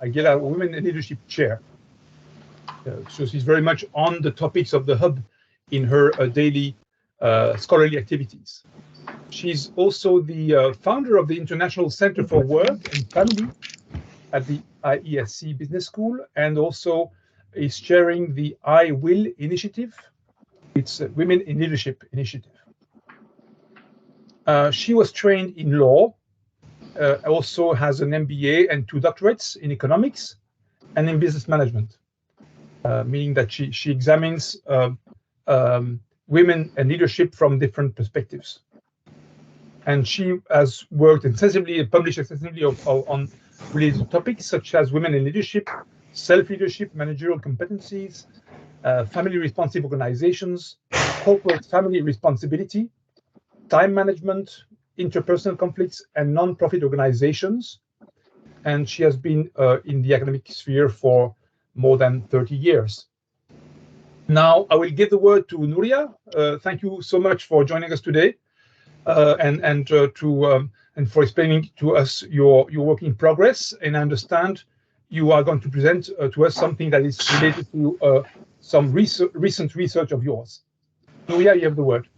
Pich-Aguilera Women in Leadership Chair. So she's very much on the topics of the hub in her daily scholarly activities. She's also the founder of the International Center for Work and Family at the IESE Business School, and also is chairing the I Will initiative. It's a Women in Leadership initiative. She was trained in law, also has an MBA and 2 doctorates in economics and in business management, meaning that she examines women and leadership from different perspectives. And she has worked extensively and published extensively on related topics such as women in leadership, self-leadership, managerial competencies, family responsive organizations, corporate family responsibility, time management, interpersonal conflicts, and non-profit organizations. And she has been in the academic sphere for more than 30 years. Now, I will give the word to Nuria. Thank you so much for joining us today, and for explaining to us your work in progress. And I understand you are going to present to us something that is related to some recent research of yours. Nuria, you have the word.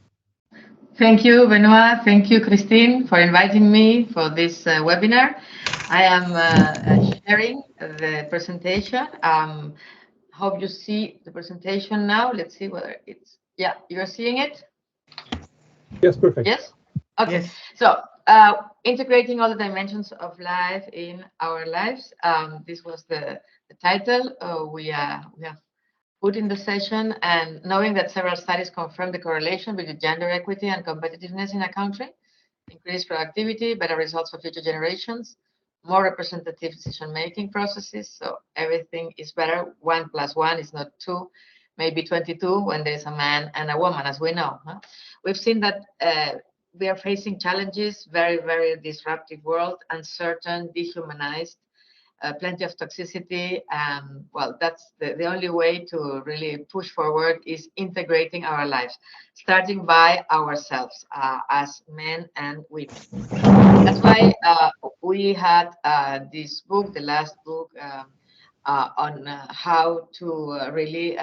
Thank you, Benoit. Thank you, Christine, for inviting me for this webinar. I am sharing the presentation. Hope you see the presentation now. Let's see whether it's, yeah, you're seeing it? Yes, perfect. Yes? Okay. Yes. So, integrating all the dimensions of life in our lives. This was the title we have put in the session, and knowing that several studies confirm the correlation between gender equity and competitiveness in a country, increased productivity, better results for future generations, more representative decision-making processes. So everything is better. 1 + 1 is not 2, maybe 22 when there's a man and a woman, as we know. We've seen that we are facing challenges, very, very disruptive world, uncertain, dehumanized, plenty of toxicity. Well, that's the only way to really push forward is integrating our lives, starting by ourselves as men and women. That's why we had this book, the last book, on how to really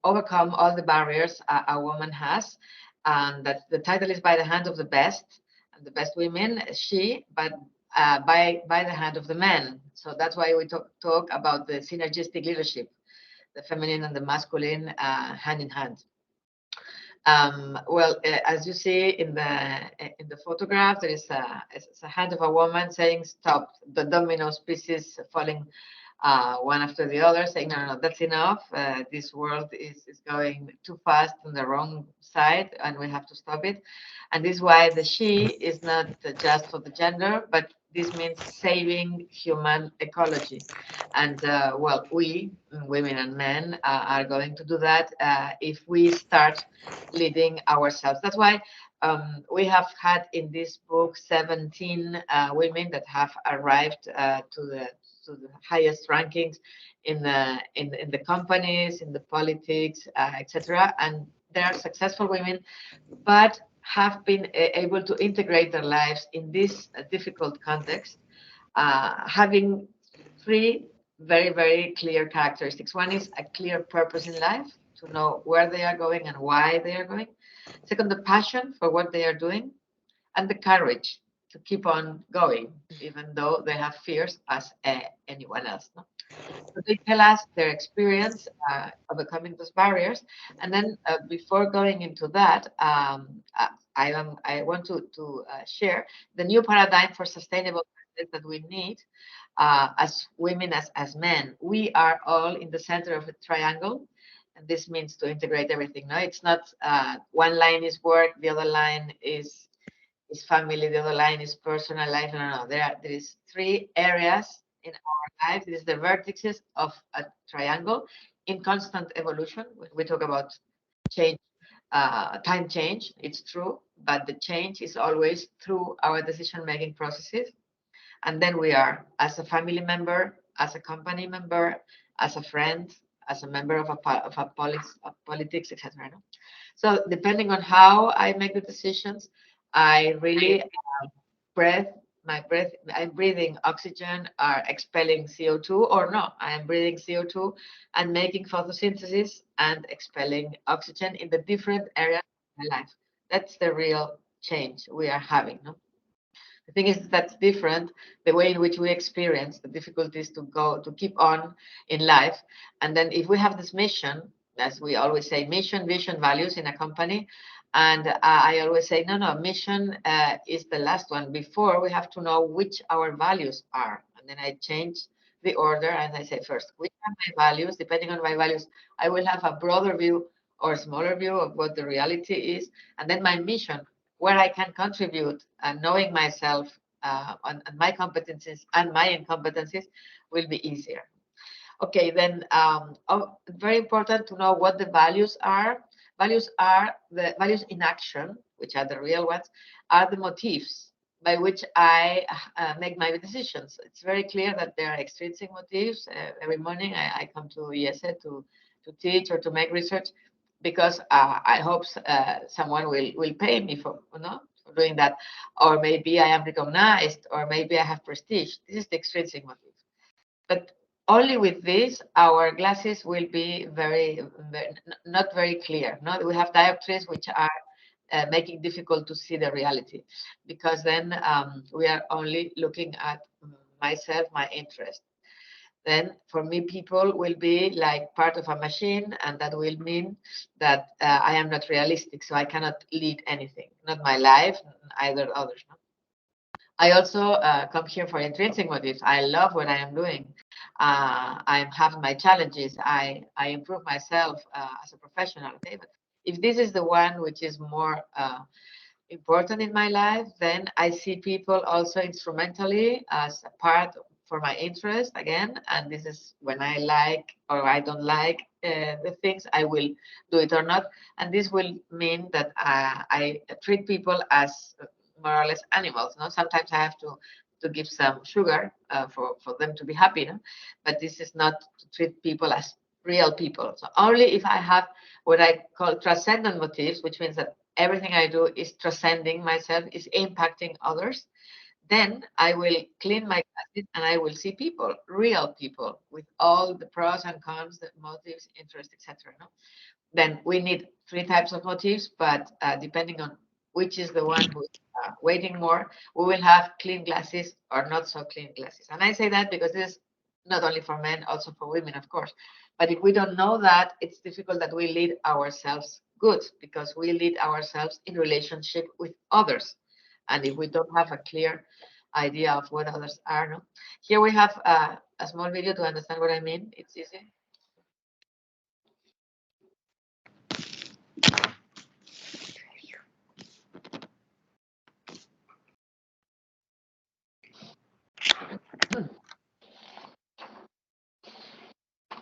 overcome all the barriers a woman has. And that the title is By the Hand of the Best, and the best women, but by the hand of the men. So that's why we talk about the synergistic leadership, the feminine and the masculine hand in hand. Well, as you see in the photograph, there is a hand of a woman saying stop, the domino pieces falling one after the other, saying no, that's enough. This world is going too fast on the wrong side, and we have to stop it. And this is why the she is not just for the gender, but this means saving human ecology. And well, we, women and men, are going to do that if we start leading ourselves. That's why we have had in this book 17 women that have arrived to the highest rankings in the companies, in the politics, etc. And they are successful women, but have been able to integrate their lives in this difficult context, having 3 very, very clear characteristics. One is a clear purpose in life, to know where they are going and why they are going. Second, the passion for what they are doing, and the courage to keep on going, even though they have fears as anyone else. No? So they tell us their experience overcoming those barriers. And then before going into that, I want to share the new paradigm for sustainable that we need as women, as men. We are all in the center of a triangle. And this means to integrate everything. No, it's not one line is work, the other line is family, the other line is personal life. No. There is 3 areas in our life. It is the vertices of a triangle in constant evolution. When we talk about change, time change, it's true, but the change is always through our decision-making processes. And then we are, as a family member, as a company member, as a friend, as a member of politics, etc. No? So depending on how I make the decisions, I really breathe my breath, I'm breathing oxygen or expelling CO2, or no, I am breathing CO2 and making photosynthesis and expelling oxygen in the different areas of my life. That's the real change we are having. No? The thing is that's different, the way in which we experience the difficulties to keep on in life. And then if we have this mission, as we always say, mission, vision, values in a company, and I always say, no, mission is the last one. Before, we have to know which our values are. And then I change the order and I say first, which are my values? Depending on my values, I will have a broader view or smaller view of what the reality is. And then my mission, where I can contribute, and knowing myself and my competencies and my incompetencies will be easier. Okay, then very important to know what the values are. Values are the values in action, which are the real ones, are the motives by which I make my decisions. It's very clear that there are extrinsic motives. Every morning I come to IESE to teach or to make research, because I hope someone will pay me for, for doing that, or maybe I am recognized, or maybe I have prestige. This is the extrinsic motive. But only with this, our glasses will be not very clear. No, we have dioptries which are making difficult to see the reality, because then we are only looking at myself, my interest. Then for me, people will be like part of a machine, and that will mean that I am not realistic, so I cannot lead anything, not my life, either others. No? I also come here for intrinsic motives. I love what I am doing. I have my challenges. I improve myself as a professional. Okay, but if this is the one which is more important in my life, then I see people also instrumentally as a part for my interest again. And this is when I like or I don't like the things, I will do it or not. And this will mean that I treat people as more or less animals. No, sometimes I have to give some sugar for them to be happy. No? But this is not to treat people as real people. So only if I have what I call transcendent motives, which means that everything I do is transcending myself, is impacting others, then I will clean my glasses and I will see people, real people, with all the pros and cons, the motives, interests, etc. No? Then we need 3 types of motives, but depending on which is the one who's waiting more, we will have clean glasses or not so clean glasses. And I say that because this is not only for men, also for women, of course. But if we don't know that, it's difficult that we lead ourselves good, because we lead ourselves in relationship with others. And if we don't have a clear idea of what others are, no? Here we have a small video to understand what I mean. It's easy.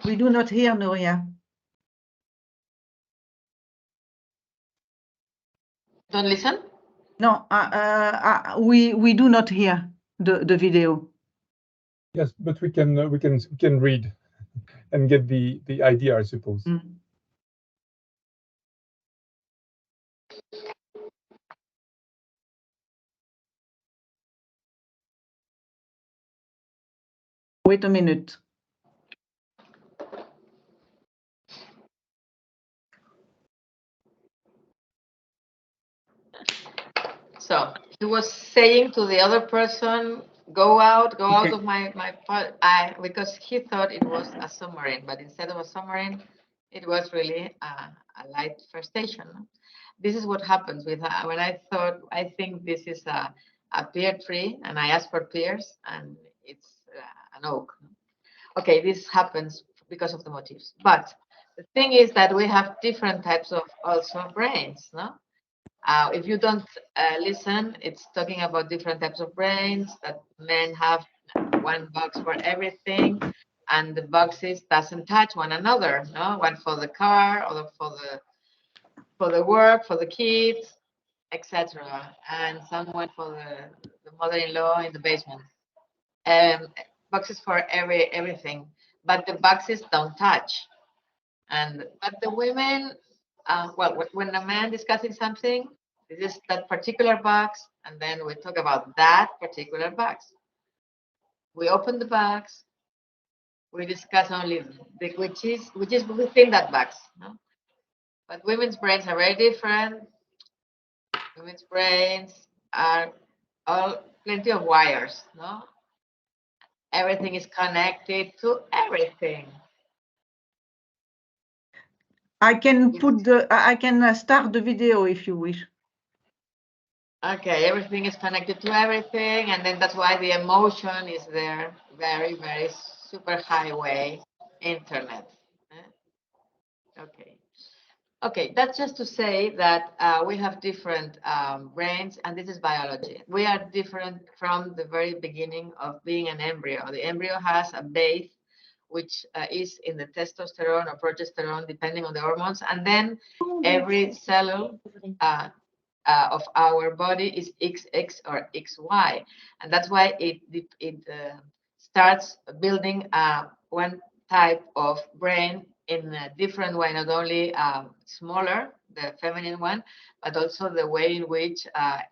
We do not hear, Nuria. Don't listen? No, we do not hear the video. Yes, but we can read and get the idea, I suppose. Mm. Wait a minute. So he was saying to the other person, go out of my because he thought it was a submarine, but instead of a submarine, it was really a light first station. This is what happens with when I think this is a pear tree, and I asked for pears, and it's an oak. Okay, this happens because of the motives. But the thing is that we have different types of also brains, no? If you don't listen, it's talking about different types of brains, that men have one box for everything, and the boxes doesn't touch one another. No, one for the car, other for the work, for the kids, etc. And someone for the mother-in-law in the basement. Boxes for everything, but the boxes don't touch. But the women, well, when a man discussing something, this is that particular box, And then we talk about that particular box. We open the box. We discuss only which is within that box. No? But women's brains are very different. Women's brains are all plenty of wires. No, everything is connected to everything. I can start the video if you wish. Okay, everything is connected to everything, and then that's why the emotion is there, very, very super highway internet. Okay. Okay, that's just to say that we have different brains, and this is biology. We are different from the very beginning of being an embryo. The embryo has a base, which is in the testosterone or progesterone, depending on the hormones, and then every cell of our body is XX or XY, and that's why it starts building one type of brain in a different way, not only smaller, the feminine one, but also the way in which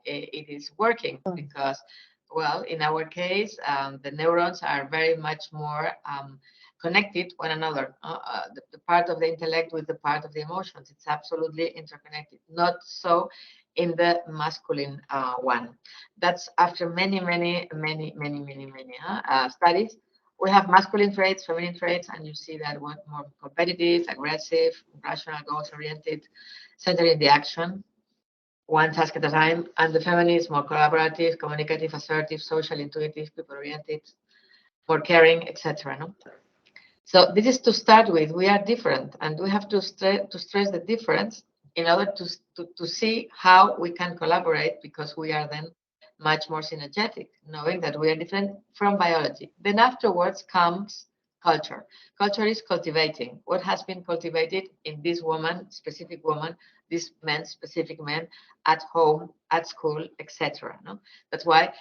it is working. Because, well, in our case, the neurons are very much more connected one another. The part of the intellect with the part of the emotions, it's absolutely interconnected. Not so in the masculine one. That's after many studies. We have masculine traits, feminine traits, and you see that one more competitive, aggressive, rational, goals-oriented, centered in the action, one task at a time, and the feminine is more collaborative, communicative, assertive, social, intuitive, people-oriented, more caring, etc. No? So this is to start with. We are different, and we have to stress the difference in order to see how we can collaborate, because we are then much more synergetic, knowing that we are different from biology. Then afterwards comes culture. Culture is cultivating what has been cultivated in this woman, specific woman, this man, specific man, at home, at school, etc. No? That's why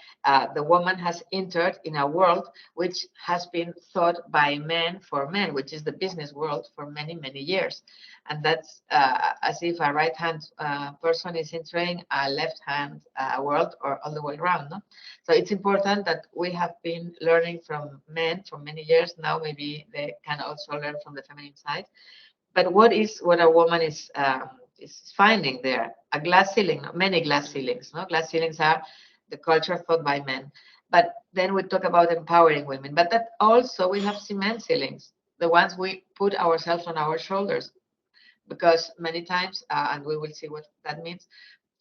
the woman has entered in a world which has been thought by men for men, which is the business world for many years. And that's as if a right-hand person is entering a left-hand world, or all the way around. No? So it's important that we have been learning from men for many years. Now maybe they can also learn from the feminine side. But what a woman is finding there? A glass ceiling, many glass ceilings. No? Glass ceilings are the culture thought by men. But then we talk about empowering women. But that also we have cement ceilings, the ones we put ourselves on our shoulders. Because many times, and we will see what that means,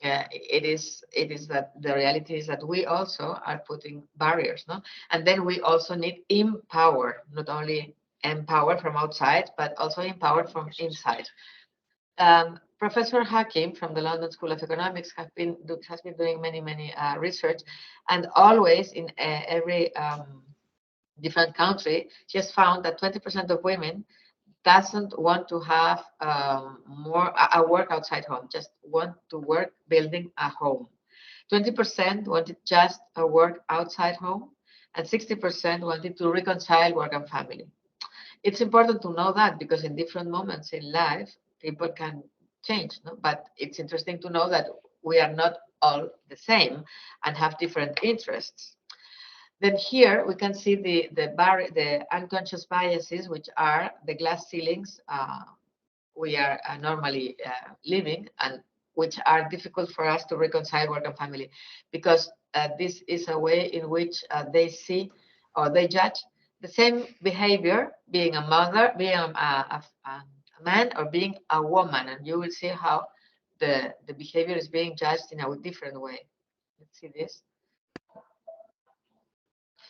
it is that the reality is that we also are putting barriers, no? And then we also need empower, not only empower from outside, but also empower from inside. Professor Hakim from the London School of Economics has been doing many research, and always in every different country, she has found that 20% of women doesn't want to have a work outside home, just want to work building a home. 20% wanted just a work outside home, and 60% wanted to reconcile work and family. It's important to know that, because in different moments in life, people can change, no? But it's interesting to know that we are not all the same and have different interests. Then here we can see the unconscious biases, which are the glass ceilings we are normally living, and which are difficult for us to reconcile work and family, because this is a way in which they see or they judge the same behavior, being a mother, being a man, or being a woman, and you will see how the behavior is being judged in a different way. Let's see this.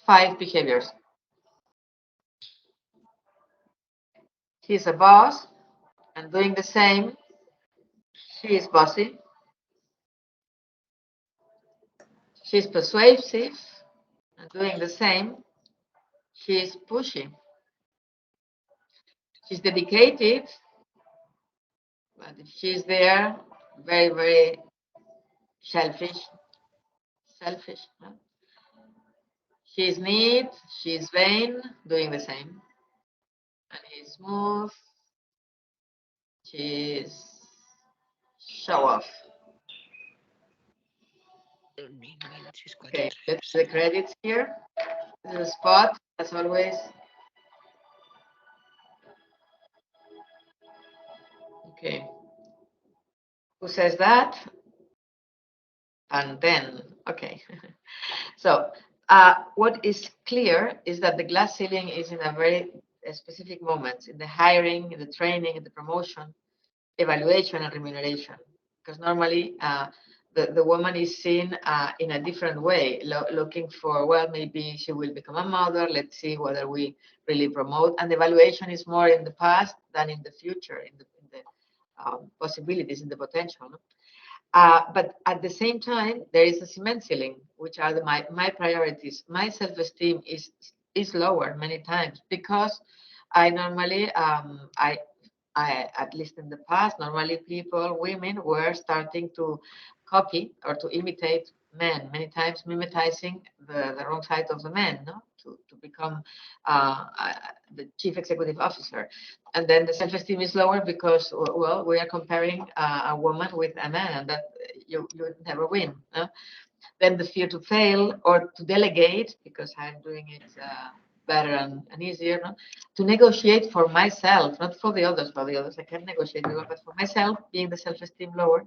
5 behaviors. He's a boss and doing the same. She is bossy. She's persuasive and doing the same. She is pushy. She's dedicated, but if she's there, very selfish. Huh? She's neat, she's vain, doing the same. And he's smooth, she's show off. Okay, let's see the credits here. This is a spot, as always. Okay. Who says that? And then, okay. So what is clear is that the glass ceiling is in a very specific moment, in the hiring, in the training, in the promotion, evaluation, and remuneration. Because normally the woman is seen in a different way, looking for, well, maybe she will become a mother. Let's see whether we really promote. And the evaluation is more in the past than in the future, in the possibilities, in the potential. No? But at the same time, there is a cement ceiling, which are my priorities. My self-esteem is lower many times because I normally, I at least in the past, normally women were starting to copy or to imitate men, many times mimetizing the wrong side of the man, no? To become the chief executive officer. And then the self-esteem is lower because, well, we are comparing a woman with a man, and that you never win. No? Then the fear to fail or to delegate, because I'm doing it better and easier, no? To negotiate for myself, not for the others. For the others, I can negotiate, but for myself, being the self-esteem lower.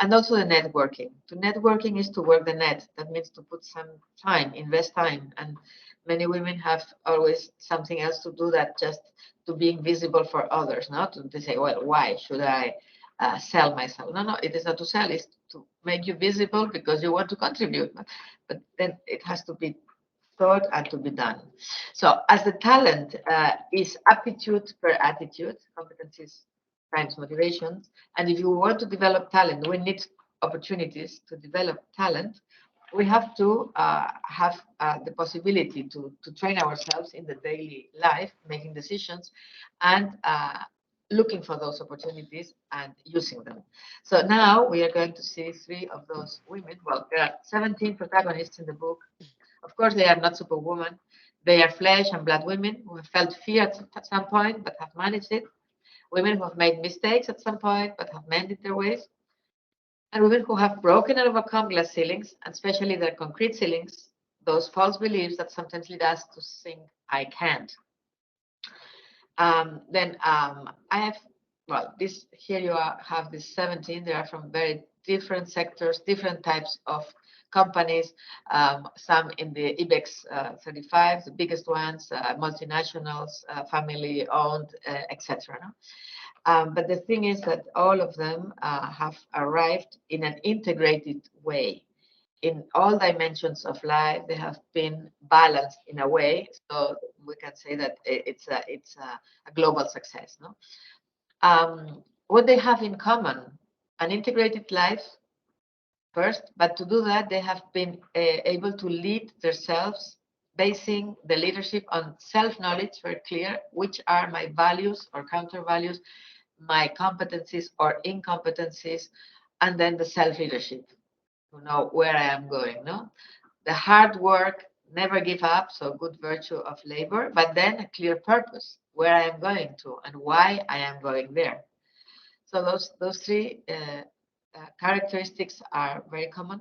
And also the networking. To networking is to work the net. That means to put some time, invest time. And many women have always something else to do that just to being visible for others, not to say, well, why should I sell myself? No, it is not to sell, it's to make you visible because you want to contribute. But then it has to be thought and to be done. So as the talent is aptitude per attitude, competencies times motivations, and if you want to develop talent, we need opportunities to develop talent. We have to have the possibility to train ourselves in the daily life, making decisions, and looking for those opportunities and using them. So now we are going to see 3 of those women. Well, there are 17 protagonists in the book. Of course, they are not superwomen. They are flesh and blood women who have felt fear at some point, but have managed it. Women who have made mistakes at some point, but have mended their ways. And women who have broken and overcome glass ceilings, and especially their concrete ceilings, those false beliefs that sometimes lead us to think, I can't. I have, well, this here you have this 17. They are from very different sectors, different types of companies, some in the IBEX 35, the biggest ones, multinationals, family-owned, etc. But the thing is that all of them have arrived in an integrated way. In all dimensions of life, they have been balanced in a way, so we can say that it's a global success. No? What they have in common, an integrated life first, but to do that, they have been able to lead themselves, basing the leadership on self-knowledge, very clear, which are my values or counter-values, my competencies or incompetencies, and then the self-leadership to know where I am going. No, the hard work, never give up, so good virtue of labor, but then a clear purpose, where I am going to and why I am going there. So those 3 characteristics are very common.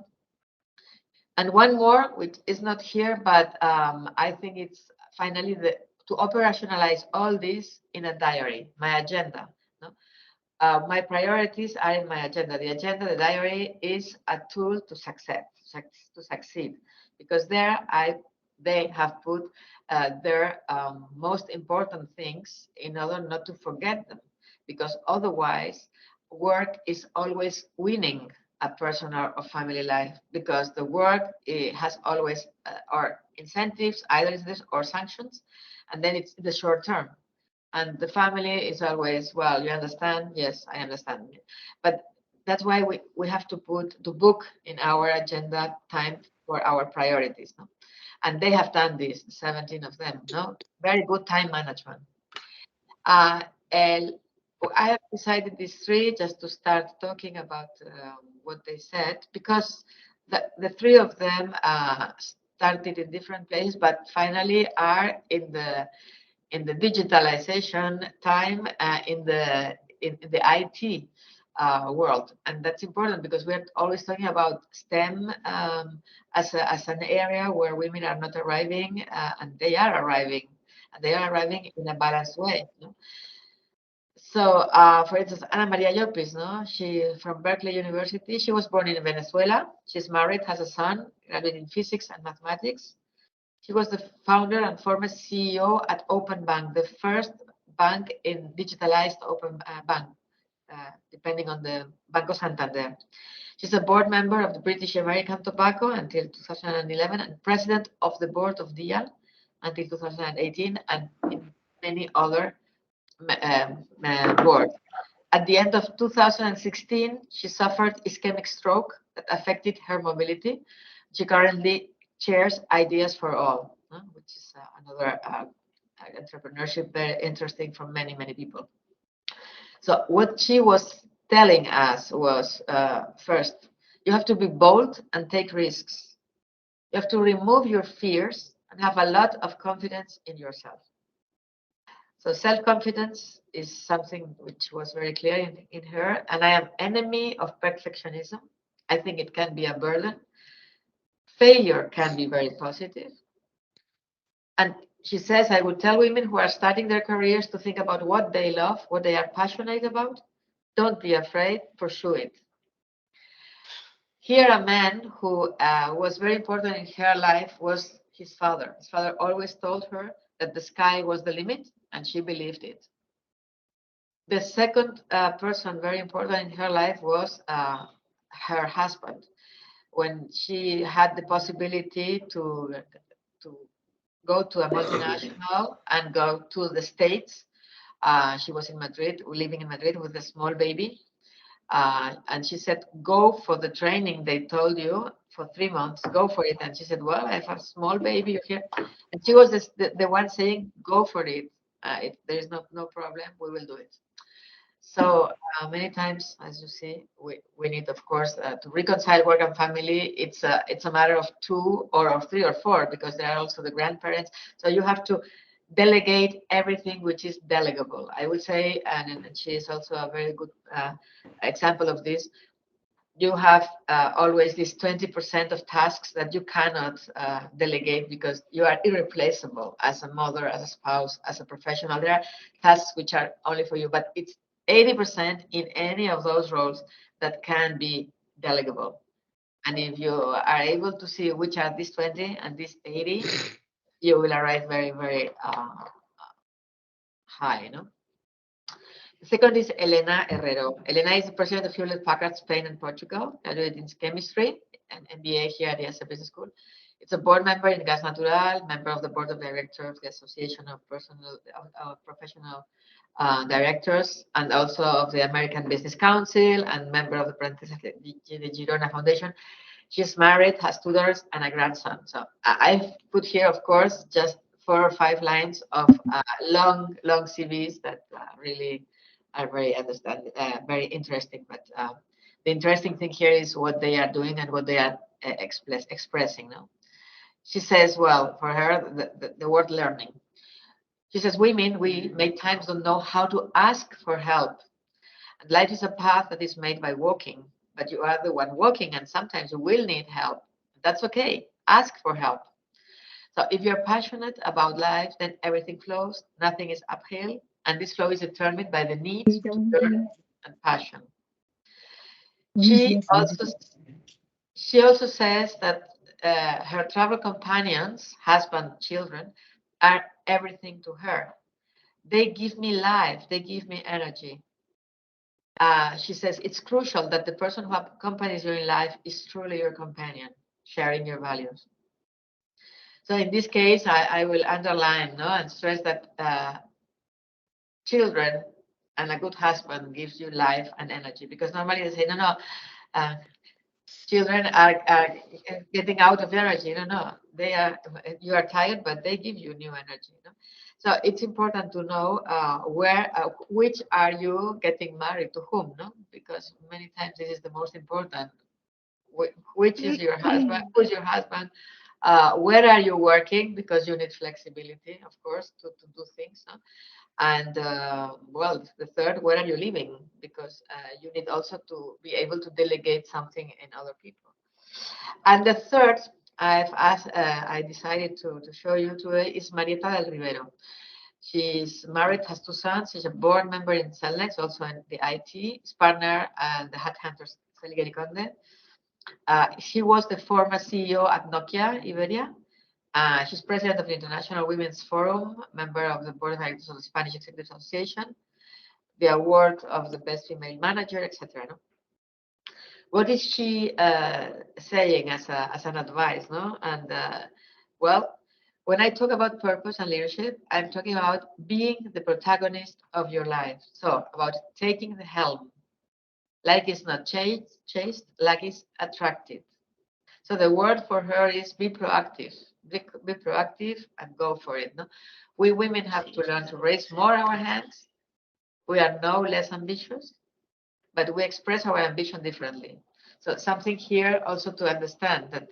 And one more, which is not here, but I think it's finally to operationalize all this in a diary, my agenda. No? My priorities are in my agenda. The agenda, the diary, is a tool to succeed, because there they have put their most important things in order not to forget them, because otherwise work is always winning a personal or family life, because the work has always or incentives, either this or sanctions, and then it's the short term. And the family is always, well, you understand? Yes, I understand. But that's why we have to put the book in our agenda time for our priorities. No? And they have done this, 17 of them. No, very good time management. And I have decided these 3 just to start talking about what they said, because the 3 of them started in different places, but finally are in the digitalization time, in the IT. world. And that's important because we're always talking about STEM as an area where women are not arriving, and they are arriving, and they are arriving in a balanced way. No? So, for instance, Ana Maria Llopis, no, she from Berkeley University. She was born in Venezuela. She's married, has a son, graduated in physics and mathematics. She was the founder and former CEO at Open Bank, the first bank in digitalized open bank, depending on the Banco Santander. She's a board member of the British American Tobacco until 2011 and president of the board of DIAL until 2018 and in many other boards. At the end of 2016, she suffered ischemic stroke that affected her mobility. She currently chairs Ideas for All, which is another entrepreneurship very interesting for many, many people. So what she was telling us was, first, you have to be bold and take risks. You have to remove your fears and have a lot of confidence in yourself. So self-confidence is something which was very clear in her. And I am enemy of perfectionism. I think it can be a burden. Failure can be very positive. And she says, I would tell women who are starting their careers to think about what they love, what they are passionate about. Don't be afraid, pursue it. Here, a man who was very important in her life was his father. His father always told her that the sky was the limit, and she believed it. The second person very important in her life was her husband. When she had the possibility to go to a multinational and go to the States, she was in Madrid, living in Madrid with a small baby. And she said, go for the training they told you for 3 months, go for it. And she said, well, I have a small baby here. And she was the one saying, go for it. There is no problem, we will do it. So many times, as you see, we need, of course, to reconcile work and family. It's a matter of 2 or 3 or 4, because there are also the grandparents. So you have to delegate everything which is delegable, I would say, and she is also a very good example of this. You have always this 20% of tasks that you cannot delegate because you are irreplaceable as a mother, as a spouse, as a professional. There are tasks which are only for you, but it's 80% in any of those roles that can be delegable. And if you are able to see which are these 20 and these 80, you will arrive very, very high, no? The second is Elena Herrero. Elena is the president of Hewlett-Packard Spain and Portugal, graduated in chemistry and MBA here at the IESE Business School. It's a board member in Gas Natural, member of the board of directors of the Association of Professional Directors, and also of the American Business Council, and member of the Parentheses the Girona Foundation. She's married, has 2 daughters and a grandson. So I've put here, of course, just 4 or 5 lines of long CVs that really are very very interesting. But the interesting thing here is what they are doing and what they are expressing. No? She says, well, for her, the word learning. She says, women, we many times don't know how to ask for help. And life is a path that is made by walking, but you are the one walking, and sometimes you will need help. That's okay. Ask for help. So if you're passionate about life, then everything flows. Nothing is uphill. And this flow is determined by the need to learn and passion. She also says that her travel companions, husband, children, are everything to her. They give me life. They give me energy. She says it's crucial that the person who accompanies you in life is truly your companion, sharing your values. So in this case, I will underline and stress that children and a good husband gives you life and energy, because normally they say, no, children are getting out of energy. No, you are tired, but they give you new energy. So it's important to know which are you getting married to whom, because many times this is the most important. Which is your husband? Who's your husband? Where are you working? Because you need flexibility, of course, to do things. Huh? And well, the third, where are you living? Because you need also to be able to delegate something in other people. And the third, I decided to show you today is Marieta del Rivero. She's married, has 2 sons. She's a board member in Cellnex, also in the IT. Is partner and the headhunters Celigeri Conde. She was the former CEO at Nokia Iberia. She's president of the International Women's Forum, member of the board of directors of the Spanish Executive Association, the award of the best female manager, etc. No? What is she saying as an advice? No, and well, when I talk about purpose and leadership, I'm talking about being the protagonist of your life. So about taking the helm, like it's not chased, like it's attracted. So the word for her is be proactive. Be proactive and go for it. No? We women have to learn to raise more our hands. We are no less ambitious, but we express our ambition differently. So something here also to understand that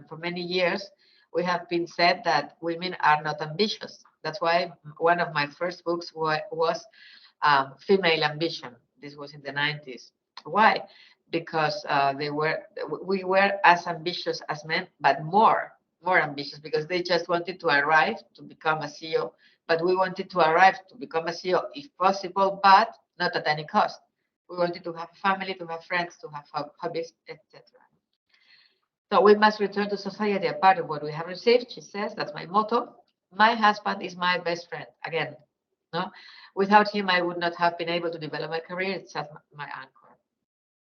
for many years, we have been said that women are not ambitious. That's why one of my first books was Female Ambition. This was in the 90s. Why? Because we were as ambitious as men, but more ambitious, because they just wanted to arrive to become a CEO. But we wanted to arrive to become a CEO if possible, but not at any cost. We wanted to have a family, to have friends, to have hobbies, etc. So we must return to society a part of what we have received. She says, that's my motto. My husband is my best friend. Again, no, without him, I would not have been able to develop my career. It's just my anchor.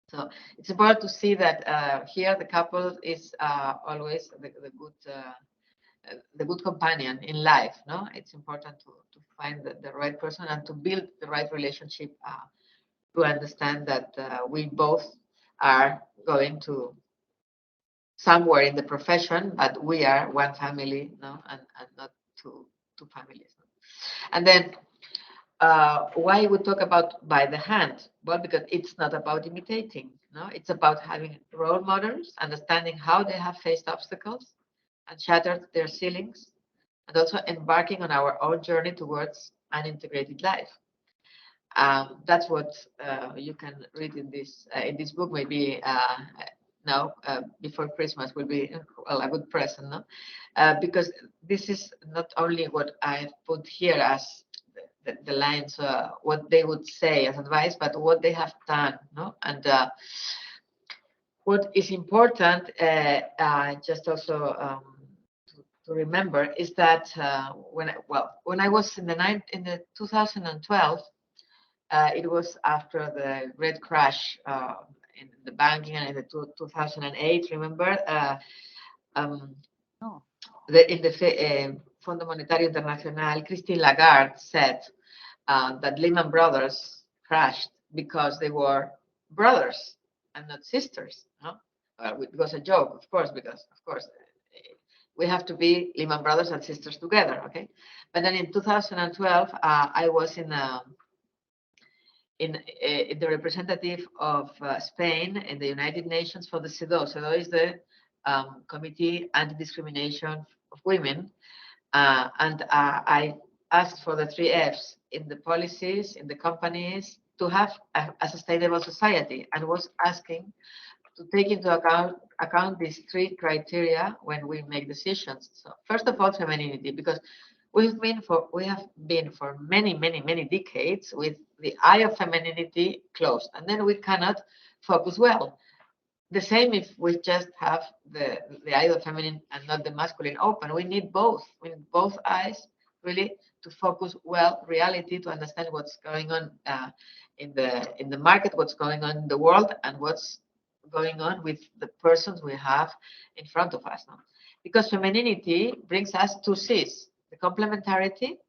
So it's important to see that here the couple is always the good companion in life. No, it's important to find the right person and to build the right relationship. To understand that we both are going to somewhere in the profession, but we are one family, no, and not two families. No? And then why we talk about by the hand? Well, because it's not about imitating, no, it's about having role models, understanding how they have faced obstacles and shattered their ceilings, and also embarking on our own journey towards an integrated life. That's what you can read in this book. Maybe now before Christmas will be a good present, no? Because this is not only what I've put here as the lines, what they would say as advice, but what they have done, no? And what is important, just also to remember, is that when I was in the 2012. It was after the great crash in the banking and in the 2008. Remember, in the Fondo Monetario Internacional, Christine Lagarde said that Lehman Brothers crashed because they were brothers and not sisters. No? It was a joke, of course, because of course we have to be Lehman Brothers and sisters together. Okay, but then in 2012, I was in the representative of Spain in the United Nations for the CEDAW. CEDAW is the Committee Anti-Discrimination of Women. And I asked for the 3 Fs in the policies, in the companies, to have a sustainable society, and was asking to take into account these 3 criteria when we make decisions. So first of all, femininity, because we have been for many decades with the eye of femininity closed, and then we cannot focus well. The same if we just have the eye of feminine and not the masculine open. We need both. We need both eyes really to focus well reality, to understand what's going on in the market, what's going on in the world, and what's going on with the persons we have in front of us. No? Because femininity brings us 2 Cs. The complementarity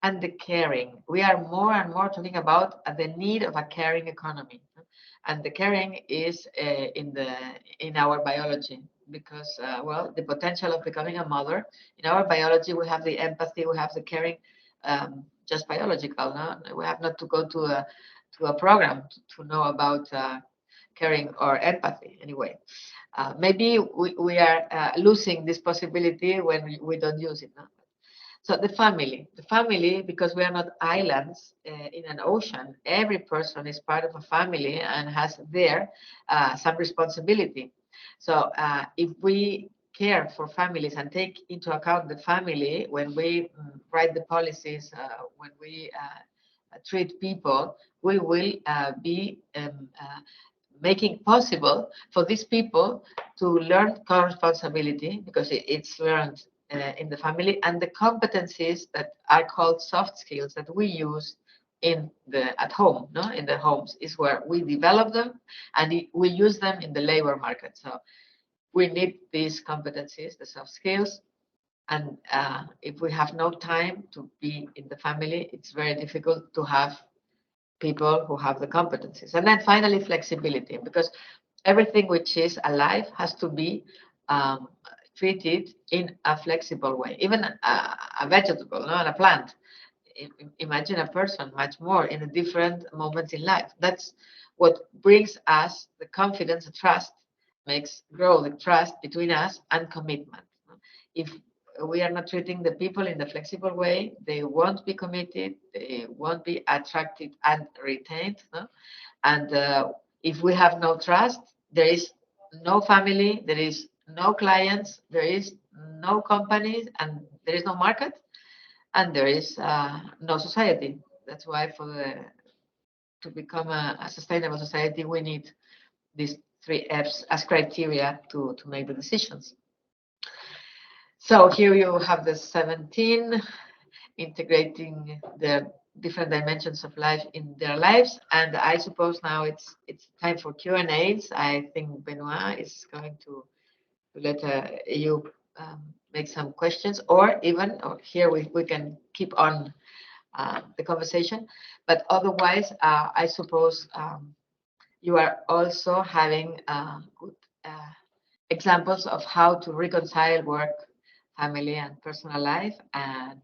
and the caring. We are more and more talking about the need of a caring economy, and the caring is in our biology, because well, the potential of becoming a mother in our biology, we have the empathy, we have the caring, just biological. No, we have not to go to a program to know about caring or empathy anyway. Maybe we are losing this possibility when we don't use it. No? So the family, because we are not islands in an ocean, every person is part of a family and has there some responsibility. So if we care for families and take into account the family when we write the policies, when we treat people, we will be making possible for these people to learn co-responsibility, because it's learned in the family, and the competencies that are called soft skills that we use at home, no, in the homes is where we develop them, and we use them in the labor market. So we need these competencies, the soft skills, and if we have no time to be in the family, it's very difficult to have people who have the competencies. And then finally, flexibility, because everything which is alive has to be treated in a flexible way, even a vegetable, not a plant. Imagine a person, much more in a different moments in life. That's what brings us the confidence, the trust, grow the trust between us, and commitment. If we are not treating the people in the flexible way, they won't be committed, they won't be attracted and retained. No? And if we have no trust, there is no family, there is no clients, there is no companies, and there is no market, and there is no society. That's why to become a sustainable society, we need these 3 F's as criteria to make the decisions. So here you have the 17, integrating the different dimensions of life in their lives. And I suppose now it's time for Q&As. I think Benoit is going to let you make some questions, or here we can keep on the conversation. But otherwise, I suppose you are also having good examples of how to reconcile work, family, and personal life, and